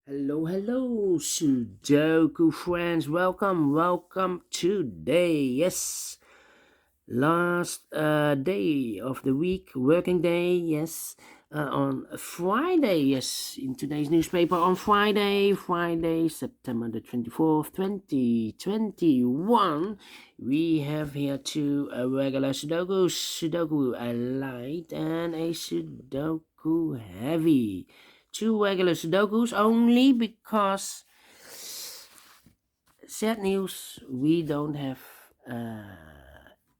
Hello, Sudoku friends. Welcome today. Yes, last day of the week, working day. Yes, on Friday. Yes, in today's newspaper on Friday, September the 24th, 2021. We have here two regular Sudokus, Sudoku Light and a Sudoku Heavy. Two regular Sudokus only because sad news, we don't have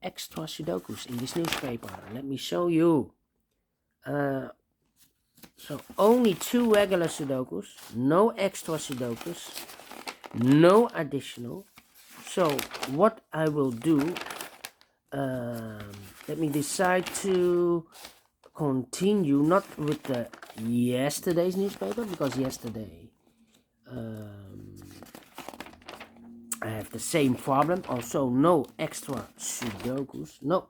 extra Sudokus in this newspaper. Let me show you. So only two regular Sudokus, no extra Sudokus, no additional. So what I will do, let me decide to continue not with the yesterday's newspaper because yesterday I have the same problem. Also, no extra Sudokus. No.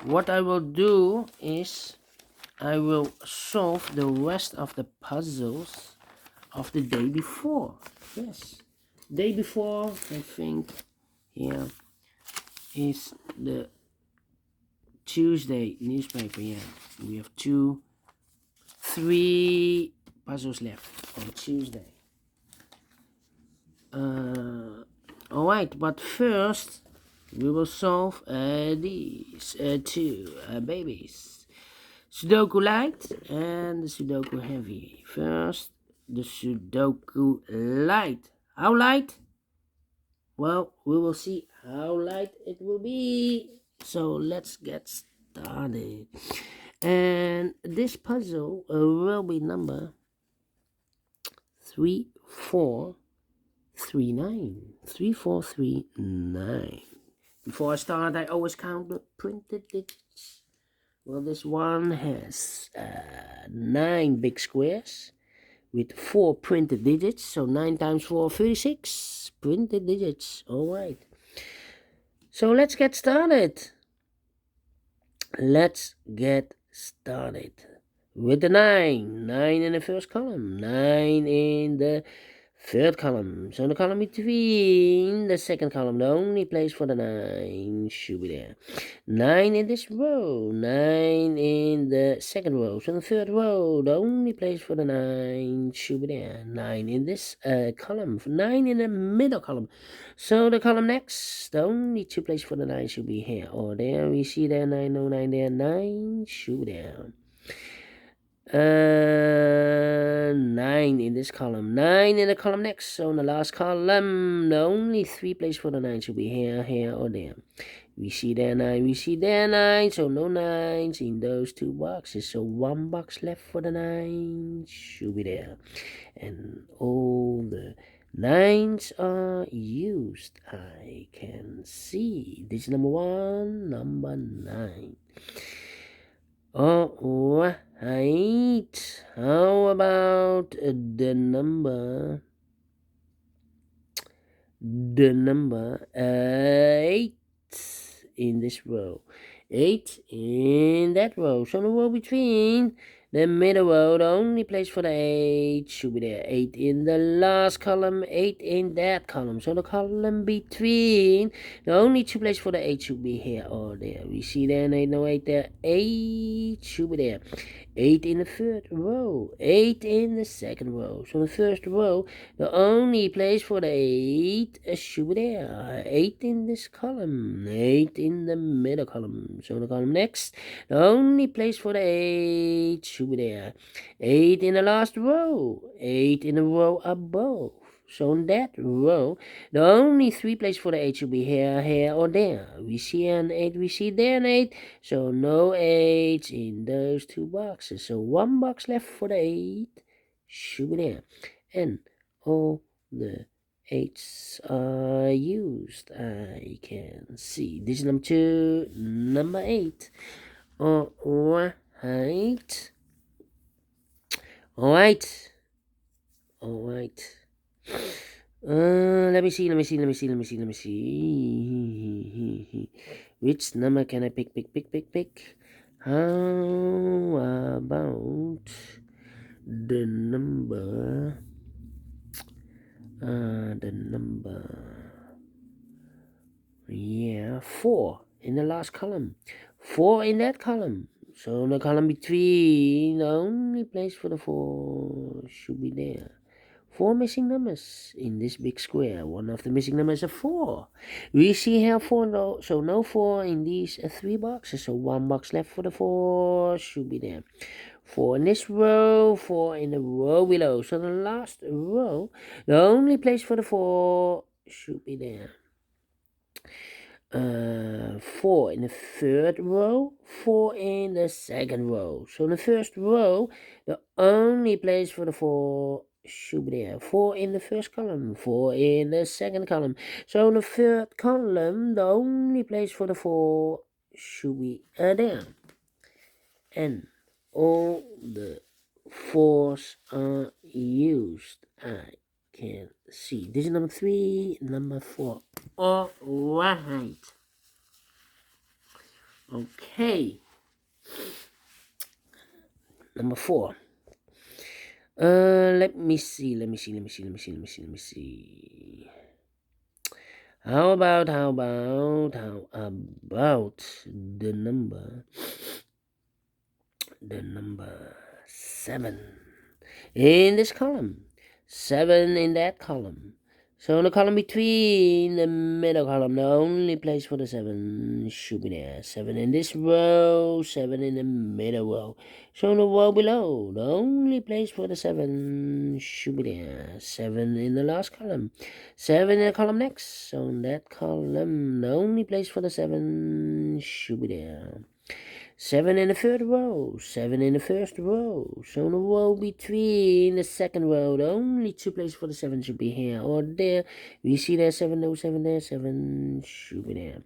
What I will do is I will solve the rest of the puzzles of the day before. Yes. Day before, I think here is the Tuesday newspaper. Yeah. We have three puzzles left on Tuesday. Alright, but first we will solve these two babies. Sudoku Light and the Sudoku Heavy. First, the Sudoku Light. How light? Well, we will see how light it will be. So let's get started. And this puzzle will be number 3439. 3439. Before I start, I always count the printed digits. Well, this one has 9 big squares with 4 printed digits. So 9 times 4, 36 printed digits. Alright. So let's get started. Let's get started with the 9. 9 in the first column. 9 in the third column. So the column between the second column, the only place for the 9 should be there. 9 in this row. 9 in the second row. So the third row, the only place for the 9 should be there. 9 in this column. 9 in the middle column. So the column next, the only two places for the 9 should be here or there. We see there 9, no 9 there. 9 should be there. 9 in this column, 9 in the column next. So in the last column, the only 3 places for the 9 should be here, here, or there. We see there 9, we see there 9, so no 9s in those two boxes. So 1 box left for the 9 should be there. And all the 9s are used. I can see. This is number 1, number 9. Alright, how about the number 8 in this row, 8 in that row. So the row between the middle row, the only place for the 8 should be there. 8 in the last column, 8 in that column. So the column between, the only two places for the 8 should be here or there. We see there an 8, no 8 there. 8 should be there. 8 in the third row, 8 in the second row. So the first row, the only place for the 8 should be there. 8 in this column, 8 in the middle column. So the column next, the only place for the 8 should be there. 8 in the last row, 8 in the row above. So in that row, the only 3 places for the 8 should be here, here, or there. We see an 8, we see there an 8. So no 8s in those two boxes. So 1 box left for the 8 should be there. And all the 8s are used. I can see. This is number 2, number 8. Alright. Alright. Alright. Let me see. Which number can I pick? How about the number the number, 4 in the last column, 4 in that column. So the column between, the only place for the 4 should be there. 4 missing numbers in this big square. One of the missing numbers is 4. We see here 4, so no 4 in these 3 boxes. So 1 box left for the 4 should be there. 4 in this row, 4 in the row below. So the last row, the only place for the 4 should be there. 4 in the third row, 4 in the second row. So in the first row, the only place for the 4 should be there. 4 in the first column, 4 in the second column. So in the third column, the only place for the 4 should be there. And all the 4s are used. I can see. This is number 3, number 4. All right. Okay. Number 4. Let me see. How about the number 7 in this column, 7 in that column. So in the column between, the middle column, the only place for the 7 should be there. 7 in this row, 7 in the middle row. So in the row below, the only place for the 7 should be there. 7 in the last column, 7 in the column next. So in that column, the only place for the 7 should be there. 7 in the third row, 7 in the first row. So in the row between the second row, the only 2 places for the 7 should be here or there. We see there 7, no 7 there, 7 should be there.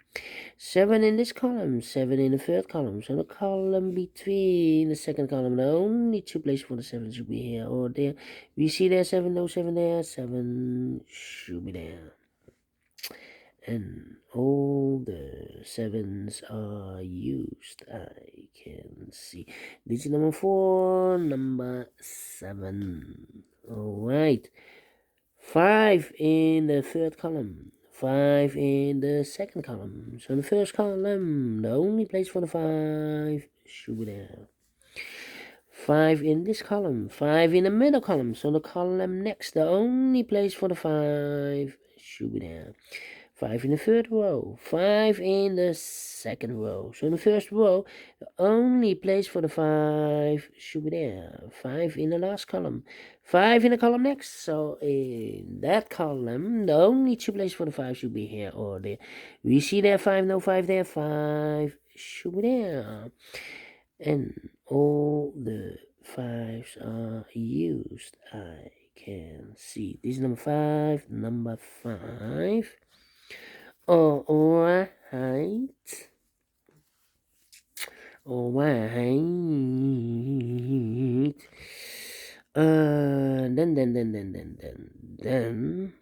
7 in this column, 7 in the third column. So the column between the second column, the only 2 places for the 7 should be here or there. We see there 7, no 7 there, 7 should be there. And all the 7s are used. I can see. This is number 4, number 7. Alright. 5 in the third column, 5 in the second column. So in the first column, the only place for the 5 should be there. 5 in this column, 5 in the middle column. So the column next, the only place for the 5 should be there. 5 in the third row, 5 in the second row. So in the first row, the only place for the 5 should be there. 5 in the last column, 5 in the column next. So in that column, the only 2 places for the 5 should be here or there. We see there 5, no 5 there, 5 should be there. And all the 5s are used. I can see. This is number 5, number 5. Alright. Then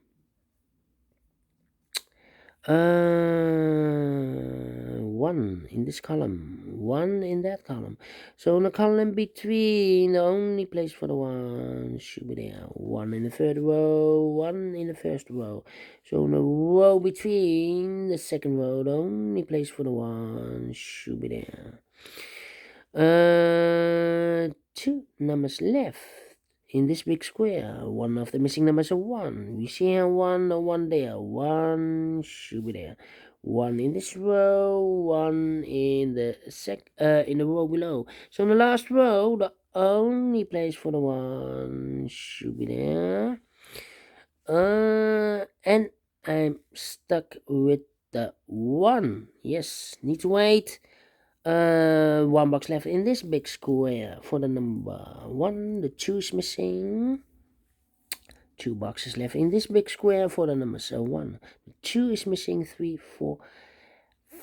1 in this column, 1 in that column. So in the column between, the only place for the 1 should be there. 1 in the third row, 1 in the first row. So in the row between the second row, the only place for the 1 should be there. 2 numbers left in this big square. One of the missing numbers is 1. We see here 1, no 1 there. 1 should be there. 1 in this row, 1 in the row below. So in the last row, the only place for the 1 should be there. And I'm stuck with the 1. Yes, need to wait. 1 box left in this big square for the number 1. The 2 is missing. 2 boxes left in this big square for the number 1. The 2 is missing. 3, 4,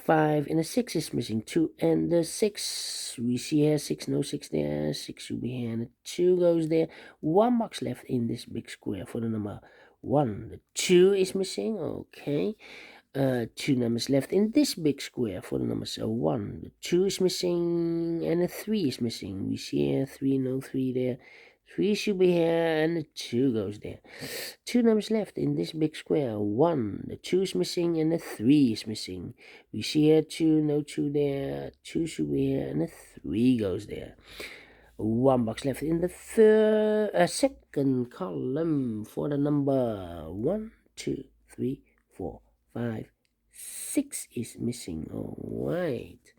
5, and the 6 is missing. 2 and the 6. We see here 6, no 6 there. 6 should be here, and the 2 goes there. 1 box left in this big square for the number 1. The 2 is missing. Okay. 2 numbers left in this big square for the number 1. The 2 is missing and the 3 is missing. We see here 3, no 3 there. 3 should be here, and the 2 goes there. 2 numbers left in this big square. 1, the 2 is missing, and the 3 is missing. We see here 2, no 2 there. 2 should be here, and the 3 goes there. 1 box left in the second column for the number 1, 2, 3, 4, 5, 6 is missing. Alright.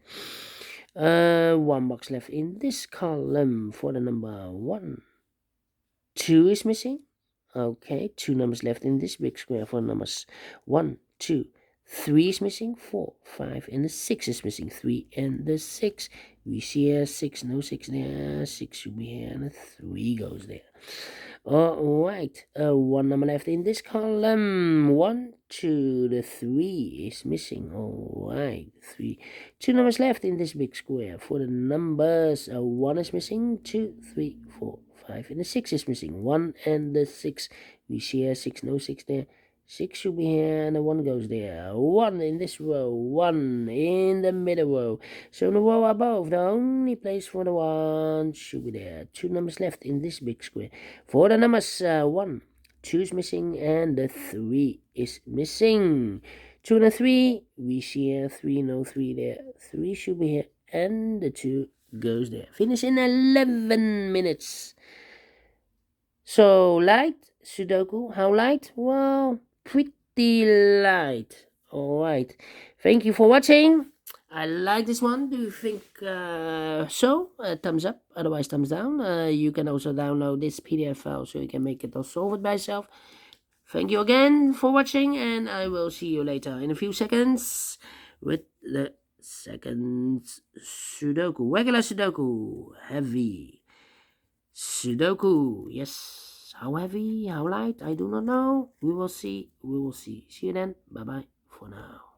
1 box left in this column for the number 1. 2 is missing. Okay, 2 numbers left in this big square for numbers 1, 2, 3 is missing. 4, 5, and the 6 is missing. 3 and the 6. We see here 6, no 6 there. 6 should be here, and the 3 goes there. Alright, 1 number left in this column. 1, 2, the 3 is missing. Alright, 3. 2 numbers left in this big square for the numbers. 1 is missing. 2, 3, 4, 5, and the 6 is missing. 1 and the 6. We see here 6, no 6 there. 6 should be here, and the 1 goes there. 1 in this row, 1 in the middle row. So in the row above, the only place for the 1 should be there. 2 numbers left in this big square. For the numbers 1, 2 is missing, and the 3 is missing. 2 and the 3, we see here 3, no 3 there. 3 should be here, and the 2 goes there. Finish in 11 minutes. So light Sudoku, how light? Well, pretty light. Alright, thank you for watching. I like this one. Do you think so? Thumbs up, otherwise thumbs down. You can also download this PDF file so you can make it or solve it by yourself. Thank you again for watching, and I will see you later in a few seconds with the second Sudoku. Regular Sudoku, heavy Sudoku, yes. How heavy, how light, I do not know. We will see. See you then. Bye-bye for now.